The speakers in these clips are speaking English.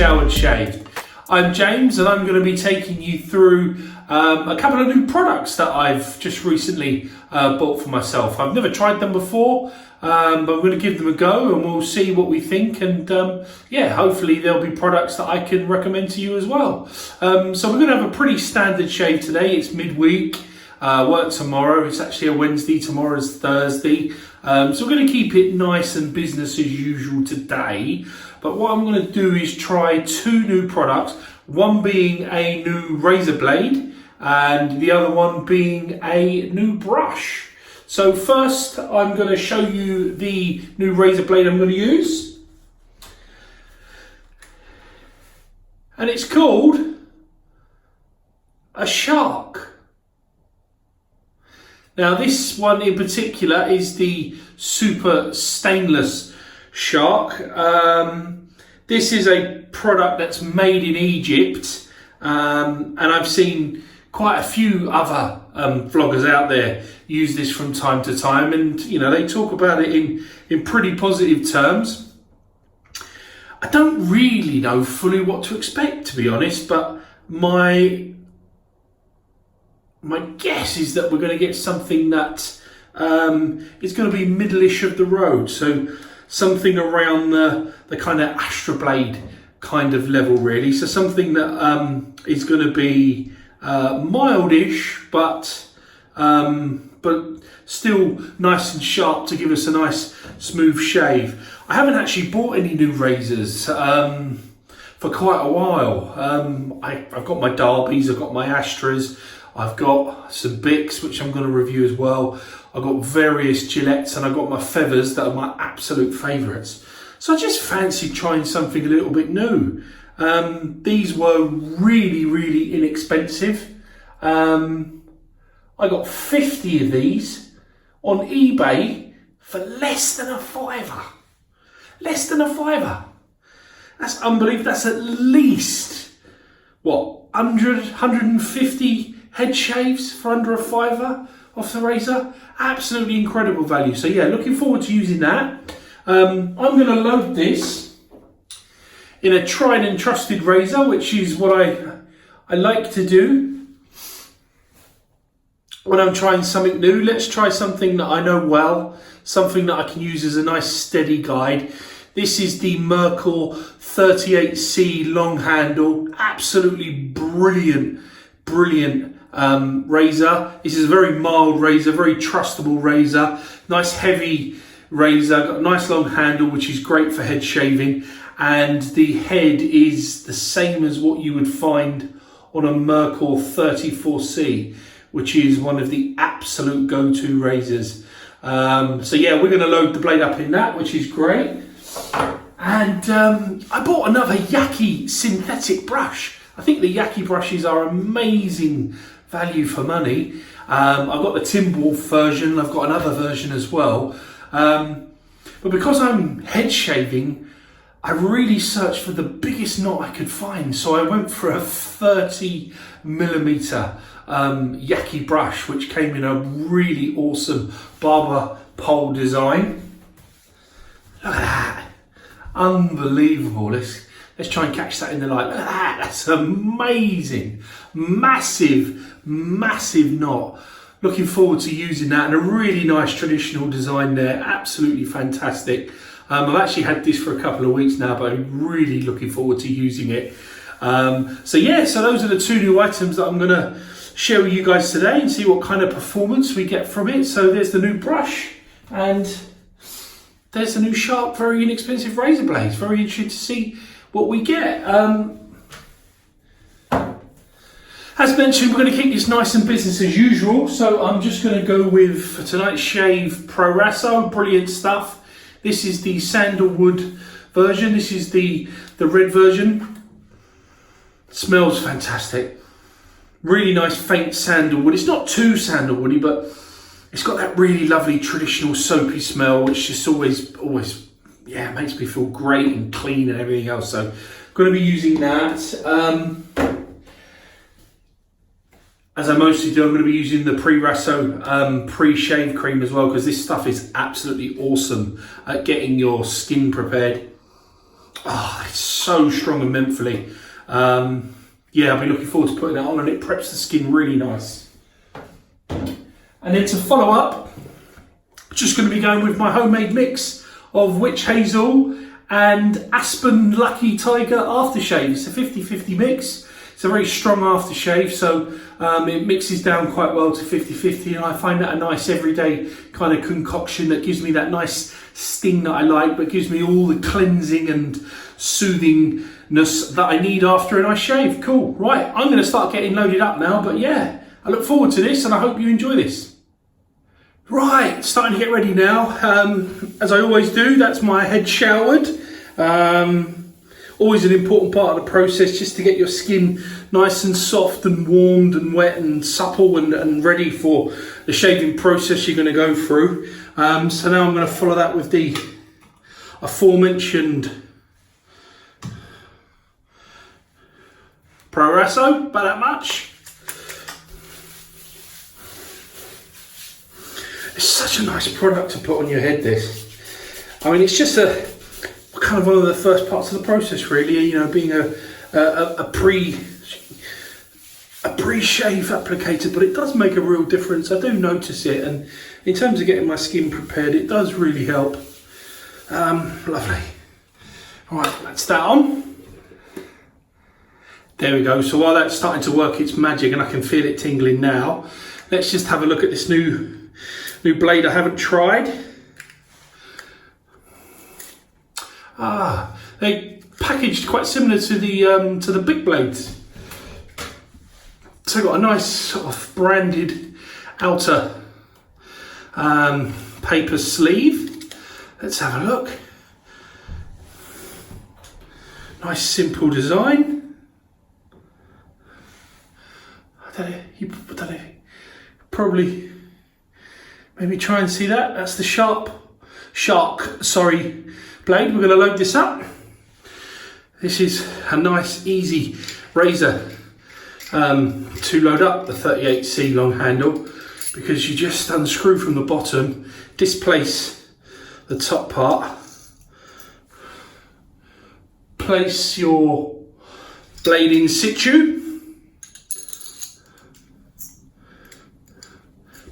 HeadShoward Shave. I'm James and I'm going to be taking you through a couple of new products that I've just recently bought for myself. I've never tried them before, but I'm going to give them a go and we'll see what we think, and yeah, hopefully there'll be products that I can recommend to you as well. So we're going to have a pretty standard shave today. It's midweek, work tomorrow. It's actually a Wednesday, tomorrow's Thursday. So we're going to keep it nice and business as usual today. But what I'm going to do is try two new products, one being a new razor blade and the other one being a new brush. So first I'm going to show you the new razor blade I'm going to use. And it's called a shark. Now this one in particular is the super stainless shark. This is a product that's made in Egypt, and I've seen quite a few other vloggers out there use this from time to time, and you know, they talk about it in pretty positive terms. I don't really know fully what to expect, to be honest, but my guess is that we're going to get something that is going to be middle-ish of the road, so something around the kind of Astra Blade kind of level, really. So something that is going to be mildish, but still nice and sharp to give us a nice smooth shave. I haven't actually bought any new razors for quite a while. I've got my Darbys, I've got my Astras, I've got some Bics, which I'm going to review as well. I've got various Gillettes, and I've got my Feathers that are my absolute favourites. So I just fancied trying something a little bit new. These were really, really inexpensive. I got 50 of these on eBay for less than a fiver. Less than a fiver. That's unbelievable. That's at least, what, 100, 150 head shaves for under a fiver off the razor. Absolutely incredible value. So yeah, looking forward to using that. I'm going to load this in a tried and trusted razor, which is what I like to do when I'm trying something new. Let's try something that I know well, something that I can use as a nice steady guide. This is the Merkur 38C long handle. Absolutely brilliant razor. This is a very mild razor, very trustable razor. Nice heavy razor, got a nice long handle, which is great for head shaving. And the head is the same as what you would find on a Merkur 34C, which is one of the absolute go-to razors. So yeah, we're going to load the blade up in that, which is great. And I bought another Yaqi synthetic brush. I think the Yaqi brushes are amazing value for money. I've got the Tim Wolf version, I've got another version as well. But because I'm head shaving, I really searched for the biggest knot I could find. So I went for a 30mm Yaqi brush, which came in a really awesome barber pole design. Look at that. Unbelievable. Let's try and catch that in the light. Look at that. That's amazing. Massive knot. Looking forward to using that, and a really nice traditional design there. Absolutely fantastic. I've actually had this for a couple of weeks now, but I'm really looking forward to using it. So yeah, so those are the two new items that I'm going to share with you guys today and see what kind of performance we get from it. So there's the new brush, and there's the new sharp, very inexpensive razor blades. Very interesting to see what we get. As mentioned, we're going to keep this nice and business as usual. So I'm just going to go with, for tonight's shave, Pro Raso. Brilliant stuff. This is the sandalwood version. This is the red version. Smells fantastic. Really nice faint sandalwood. It's not too sandalwoody, but it's got that really lovely traditional soapy smell, which just always, yeah, makes me feel great and clean and everything else. So I'm going to be using that. As I mostly do, I'm going to be using the Pre-Raso pre-shave cream as well, because this stuff is absolutely awesome at getting your skin prepared. Oh, it's so strong and mentally. Yeah, I'll be looking forward to putting that on, and it preps the skin really nice. And then to follow up, just going to be going with my homemade mix of witch hazel and aspen lucky tiger aftershave. It's a 50-50 mix. It's a very strong aftershave, so it mixes down quite well to 50-50, and I find that a nice everyday kind of concoction that gives me that nice sting that I like, but gives me all the cleansing and soothingness that I need after a nice shave. Cool. Right, I'm going to start getting loaded up now, but yeah, I look forward to this and I hope you enjoy this. Right, starting to get ready now. As I always do, that's my head showered. Always an important part of the process, just to get your skin nice and soft and warmed and wet and supple and ready for the shaving process you're going to go through. So now I'm going to follow that with the aforementioned Proraso, about that much. It's such a nice product to put on your head, this. I mean, it's just a kind of one of the first parts of the process, really, you know, being a pre-shave applicator, but it does make a real difference. I do notice it, and in terms of getting my skin prepared, it does really help. Lovely. All right, that's that on. There we go. So while that's starting to work its magic, and I can feel it tingling now, let's just have a look at this new blade I haven't tried. They packaged quite similar to the big blades. So I've got a nice sort of branded outer paper sleeve. Let's have a look. Nice simple design. I don't know, probably maybe try and see that. That's the shark blade. We're going to load this up. This is a nice easy razor to load up the 38C long handle, because you just unscrew from the bottom, displace the top part, place your blade in situ,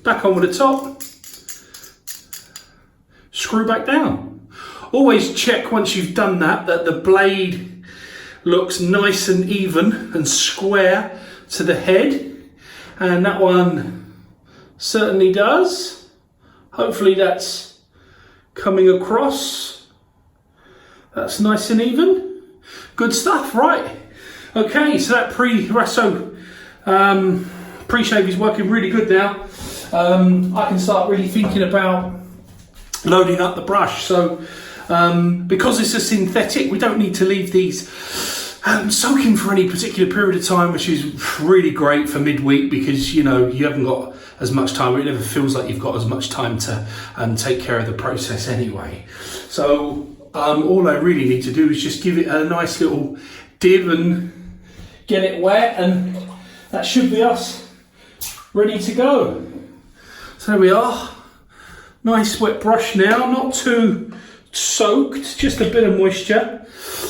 back on with the top, screw back down. Always check once you've done that the blade looks nice and even and square to the head, and that one certainly does. Hopefully that's coming across. That's nice and even. Good stuff. Right, okay, so that pre-Rasso pre-shave is working really good now. I can start really thinking about loading up the brush. So because it's a synthetic, we don't need to leave these soaking for any particular period of time, which is really great for midweek, because you know you haven't got as much time. It never feels like you've got as much time to take care of the process anyway. So all I really need to do is just give it a nice little dib and get it wet, and that should be us ready to go. So there we are. Nice wet brush now, not too soaked, just a bit of moisture.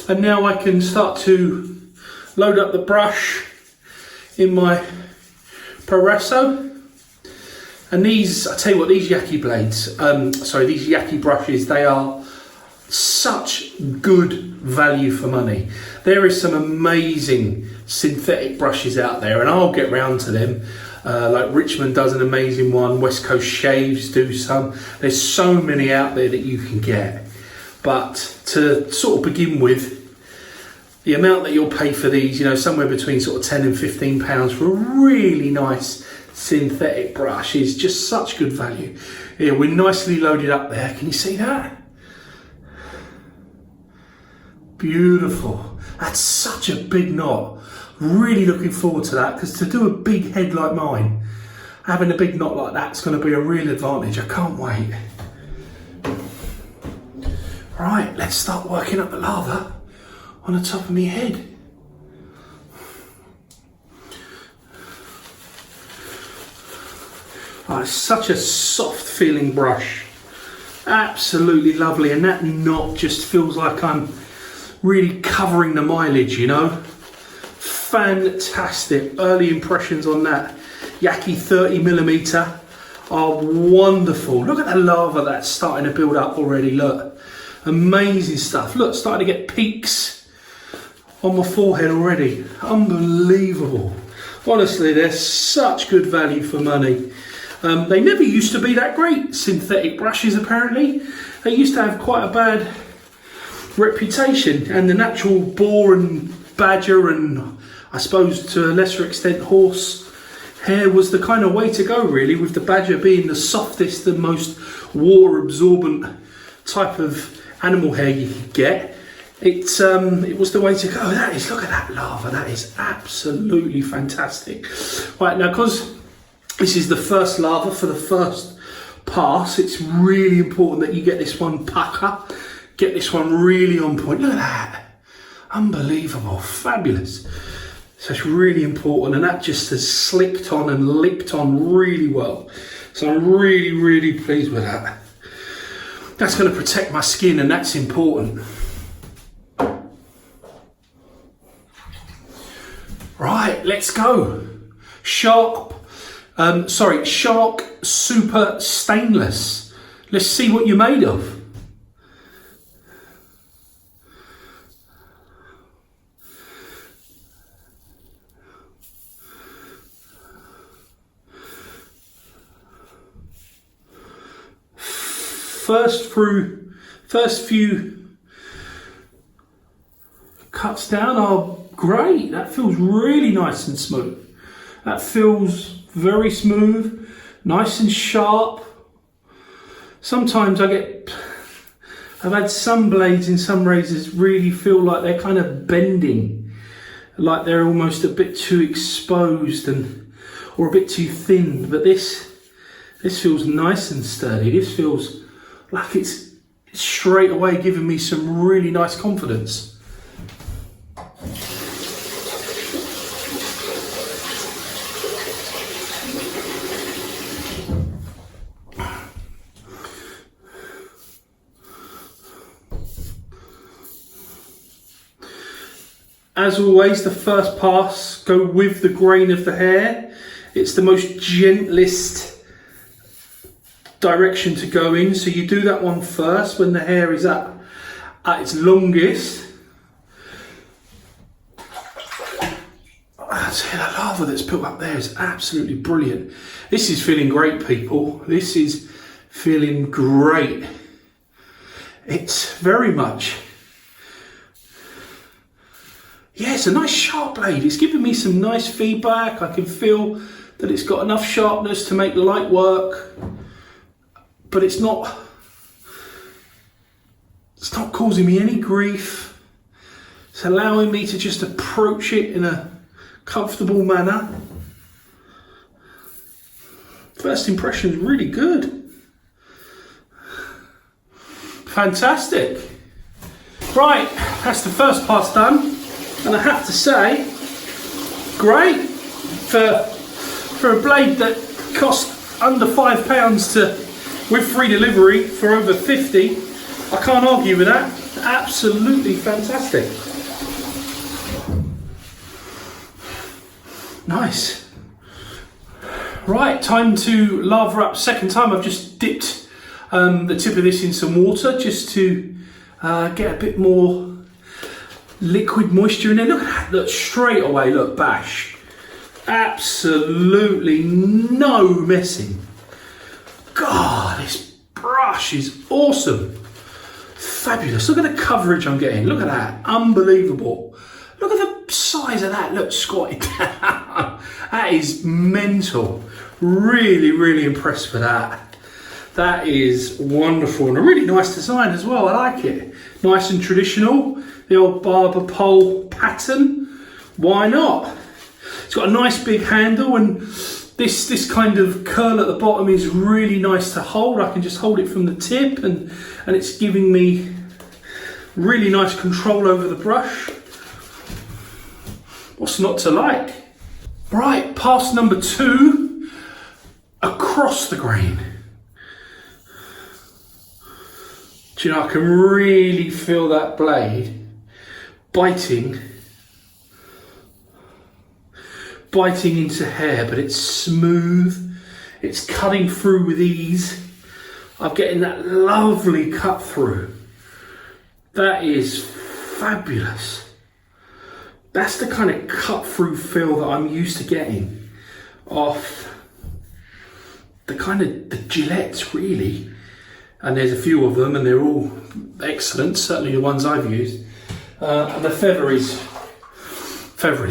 And now I can start to load up the brush in my Proraso. And these, I tell you what, these Yaqi blades, these Yaqi brushes, they are such good value for money. There is some amazing synthetic brushes out there, and I'll get round to them. Like Richmond does an amazing one, West Coast Shaves do some. There's so many out there that you can get. But to sort of begin with, the amount that you'll pay for these, you know, somewhere between sort of £10 and £15 for a really nice synthetic brush is just such good value. Yeah, we're nicely loaded up there. Can you see that? Beautiful. That's such a big knot. Really looking forward to that, because to do a big head like mine, having a big knot like that's going to be a real advantage. I can't wait. Right, let's start working up the lather on the top of my head. Oh, it's such a soft feeling brush. Absolutely lovely, and that knot just feels like I'm really covering the mileage, you know. Fantastic. Early impressions on that Yaqi 30mm are wonderful. Look at the lava that's starting to build up already, look. Amazing stuff. Look, starting to get peaks on my forehead already. Unbelievable. Honestly, they're such good value for money. They never used to be that great, synthetic brushes apparently. They used to have quite a bad reputation, and the natural boar and badger and I suppose to a lesser extent horse hair was the kind of way to go really, with the badger being the softest and most water absorbent type of animal hair you could get. It was the way to go. That is, look at that lava, that is absolutely fantastic. Right, now because this is the first lava for the first pass, it's really important that you get this one pucker, get this one really on point. Look at that, unbelievable, fabulous. So it's really important, and that just has slicked on and licked on really well. So I'm really, really pleased with that. That's going to protect my skin, and that's important. Right, let's go. Shark Super Stainless. Let's see what you're made of. First few cuts down are great. That feels really nice and smooth. That feels very smooth, nice and sharp. Sometimes I've had some blades in some razors really feel like they're kind of bending, like they're almost a bit too exposed or a bit too thin, but this feels nice and sturdy. This feels like it's straight away giving me some really nice confidence. As always, the first pass, go with the grain of the hair. It's the most gentlest direction to go in, so you do that one first when the hair is at its longest. I'd say the lava that's built up there is absolutely brilliant. This is feeling great, people. This is feeling great. It's very much, yeah, it's a nice sharp blade. It's giving me some nice feedback. I can feel that it's got enough sharpness to make light work, but it's not causing me any grief. It's allowing me to just approach it in a comfortable manner. First impression is really good. Fantastic. Right, that's the first pass done. And I have to say, great for a blade that cost under £5 with free delivery for over 50. I can't argue with that. Absolutely fantastic. Nice. Right, time to lather up. Second time I've just dipped the tip of this in some water just to get a bit more liquid moisture in there. Look at that, look, straight away, look, bash. Absolutely no messing. God, this brush is awesome. Fabulous. Look at the coverage I'm getting. Look at that, unbelievable. Look at the size of that, look, squatted down. That is mental. Really, really impressed with that. That is wonderful, and a really nice design as well. I like it. Nice and traditional. The old barber pole pattern. Why not? It's got a nice big handle, and this kind of curl at the bottom is really nice to hold. I can just hold it from the tip, and it's giving me really nice control over the brush. What's not to like? Right, pass number 2, across the grain. Do you know, I can really feel that blade biting into hair, but it's smooth. It's cutting through with ease. I'm getting that lovely cut through. That is fabulous. That's the kind of cut through feel that I'm used to getting off the Gillettes, really. And there's a few of them, and they're all excellent. Certainly the ones I've used. And the feather is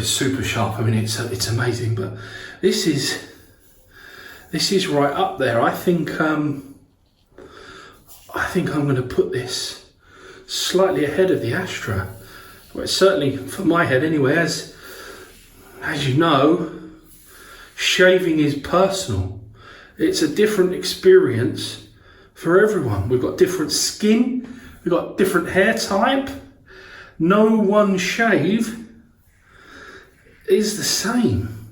super sharp. I mean, it's amazing. But this is right up there. I think I'm going to put this slightly ahead of the Astra. Well, certainly for my head anyway. As you know, shaving is personal. It's a different experience for everyone. We've got different skin, we've got different hair type. No one shave is the same.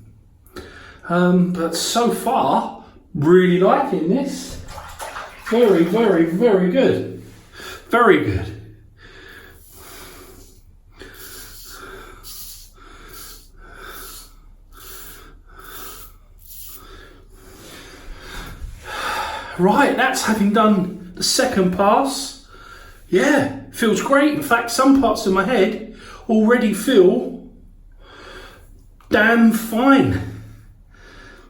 But so far, really liking this. Very, very, very good. Very good. Right, that's having done the second pass. Yeah, feels great. In fact, some parts of my head already feel damn fine.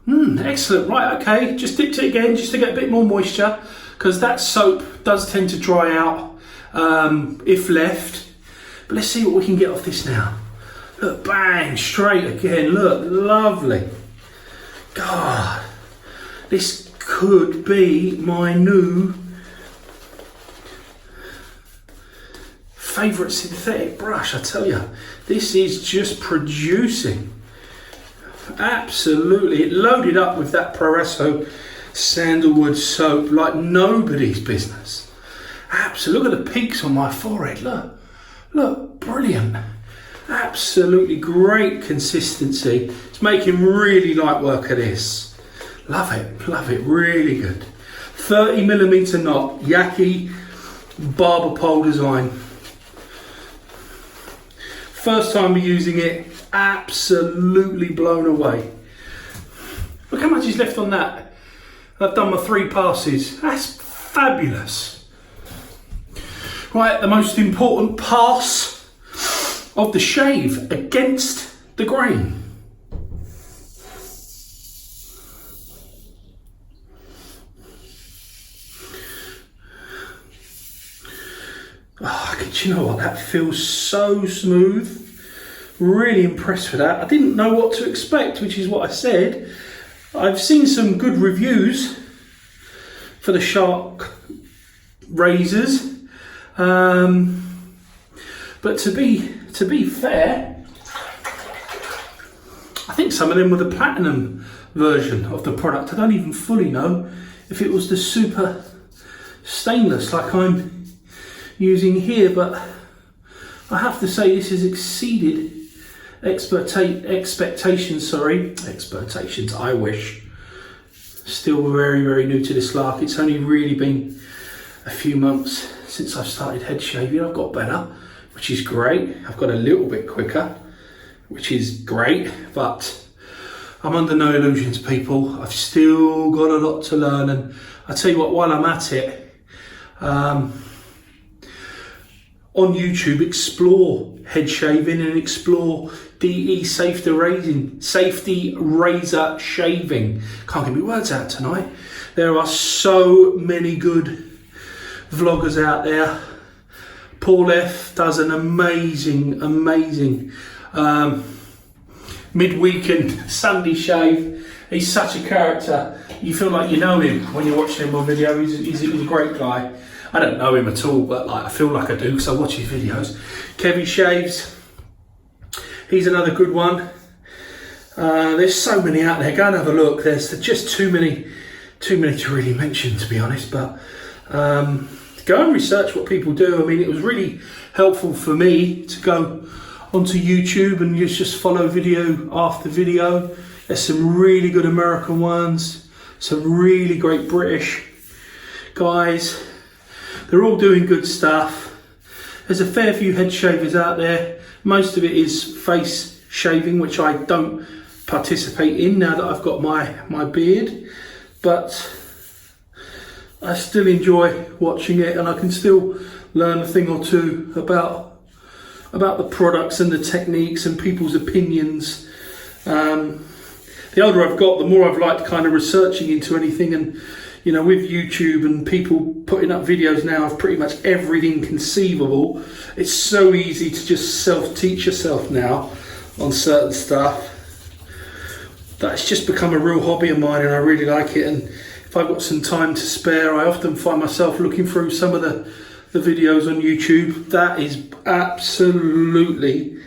Excellent. Right, okay, just dipped it again just to get a bit more moisture, because that soap does tend to dry out if left. But let's see what we can get off this now. Look, bang, straight again. Look, lovely. God, this could be my new favourite synthetic brush. I tell you, this is just producing. Absolutely, it loaded up with that Proresso sandalwood soap like nobody's business. Absolutely, look at the peaks on my forehead. Look, brilliant. Absolutely great consistency. It's making really light work of this. Love it, really good. 30mm knot, Yaqi barber pole design. First time we're using it, absolutely blown away. Look how much is left on that. I've done my 3 passes. That's fabulous. Right, the most important pass of the shave against the grain. Do you know what? That feels so smooth. Really impressed with that. I didn't know what to expect, which is what I said. I've seen some good reviews for the Shark razors, but to be fair, I think some of them were the platinum version of the product. I don't even fully know if it was the super stainless like I'm using here, but I have to say this has exceeded expectations. I wish. Still very, very new to this lark. It's only really been a few months since I've started head shaving. I've got better, which is great. I've got a little bit quicker, which is great, but I'm under no illusions, people. I've still got a lot to learn, and I tell you what, while I'm at it, on YouTube, explore head shaving and explore DE safety razor shaving. Can't get my words out tonight. There are so many good vloggers out there. Paul F does an amazing midweek and Sunday shave. He's such a character. You feel like you know him when you're watching him on video. He's a great guy. I don't know him at all, but I feel like I do because I watch his videos. Kevy shaves. He's another good one. There's so many out there. Go and have a look. There's just too many to really mention, to be honest. But go and research what people do. I mean, it was really helpful for me to go onto YouTube and just follow video after video. There's some really good American ones, some really great British guys. They're all doing good stuff. There's a fair few head shavers out there Most of it is face shaving, which I don't participate in now that I've got my beard, but I still enjoy watching it, and I can still learn a thing or two about the products and the techniques and people's opinions. The older I've got, the more I've liked kind of researching into anything, and you know, with YouTube and people putting up videos now of pretty much everything conceivable, it's so easy to just self-teach yourself now on certain stuff. That's just become a real hobby of mine, and I really like it. And if I've got some time to spare, I often find myself looking through some of the videos on YouTube. That is absolutely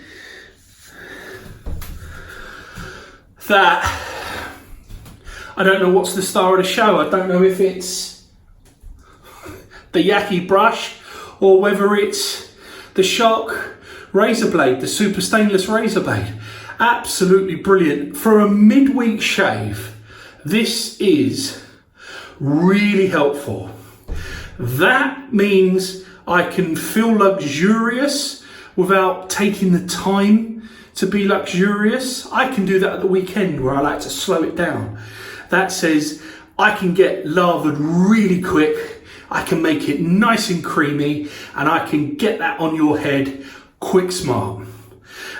that. I don't know what's the star of the show. I don't know if it's the Yaqi brush or whether it's the Shark razor blade, the super stainless razor blade. Absolutely brilliant. For a midweek shave, this is really helpful. That means I can feel luxurious without taking the time to be luxurious. I can do that at the weekend where I like to slow it down. That says I can get lathered really quick, I can make it nice and creamy, and I can get that on your head quick smart.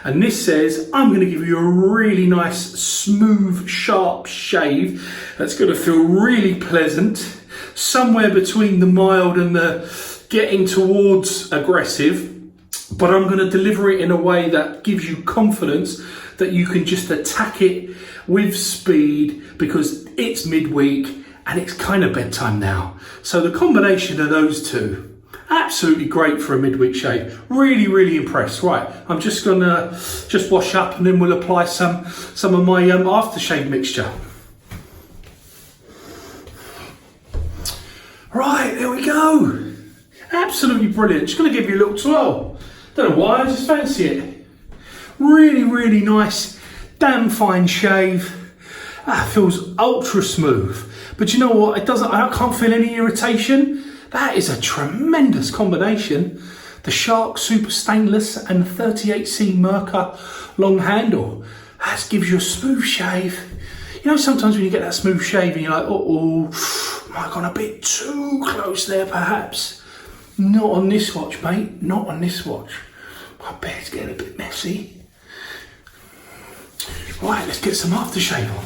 And this says I'm going to give you a really nice, smooth, sharp shave that's going to feel really pleasant, somewhere between the mild and the getting towards aggressive, but I'm going to deliver it in a way that gives you confidence that you can just attack it with speed, because it's midweek and it's kind of bedtime now. So the combination of those two, absolutely great for a midweek shave. Really, really impressed. Right, I'm just gonna wash up, and then we'll apply some of my aftershave mixture. Right, there we go. Absolutely brilliant. Just gonna give you a little twirl. Don't know why, I just fancy it. Really, really nice, damn fine shave. Feels ultra smooth. But you know what? I can't feel any irritation. That is a tremendous combination. The Shark Super Stainless and 38C Merca long handle. That gives you a smooth shave. You know, sometimes when you get that smooth shave and you're like, am I gone a bit too close there perhaps? Not on this watch, mate. Not on this watch. My beard's getting a bit messy. Right, let's get some aftershave on.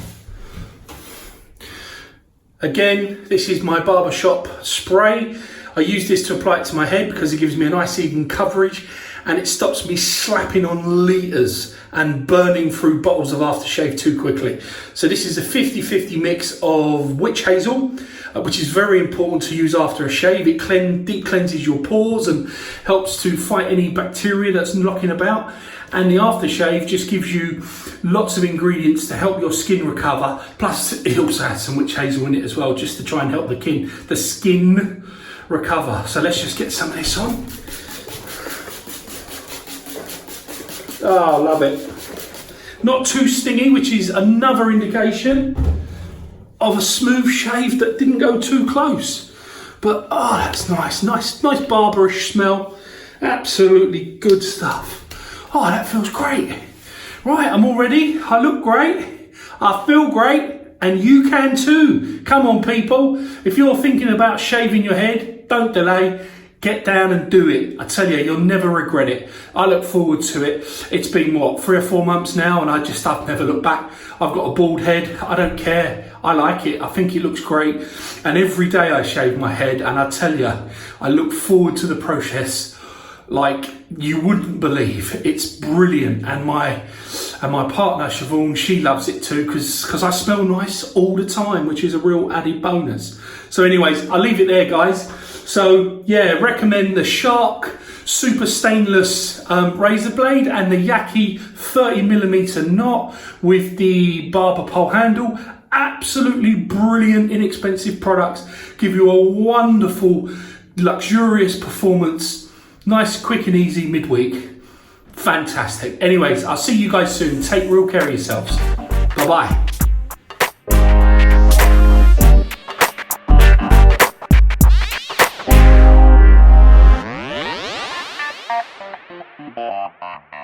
Again, this is my barbershop spray. I use this to apply it to my head because it gives me a nice even coverage, and it stops me slapping on litres and burning through bottles of aftershave too quickly. So this is a 50-50 mix of witch hazel, which is very important to use after a shave. It deep cleanses your pores and helps to fight any bacteria that's knocking about. And the aftershave just gives you lots of ingredients to help your skin recover. Plus, it also has some witch hazel in it as well, just to try and help the skin recover. So let's just get some of this on. Oh, love it. Not too stingy, which is another indication of a smooth shave that didn't go too close. But oh, that's nice. Nice barberish smell. Absolutely good stuff. Oh, that feels great. Right, I'm all ready. I look great. I feel great. And you can too. Come on, people. If you're thinking about shaving your head, don't delay. Get down and do it. I tell you, you'll never regret it. I look forward to it. It's been, 3 or 4 months now, and I've never looked back. I've got a bald head. I don't care. I like it. I think it looks great. And every day I shave my head, and I tell you, I look forward to the process like you wouldn't believe. It's brilliant. And my partner, Siobhan, she loves it too, because I smell nice all the time, which is a real added bonus. So anyways, I'll leave it there, guys. So yeah, recommend the Shark Super Stainless razor blade and the Yaqi 30mm knot with the barber pole handle. Absolutely brilliant, inexpensive products. Give you a wonderful, luxurious performance. Nice, quick and easy midweek. Fantastic. Anyways, I'll see you guys soon. Take real care of yourselves. Bye-bye. Barber.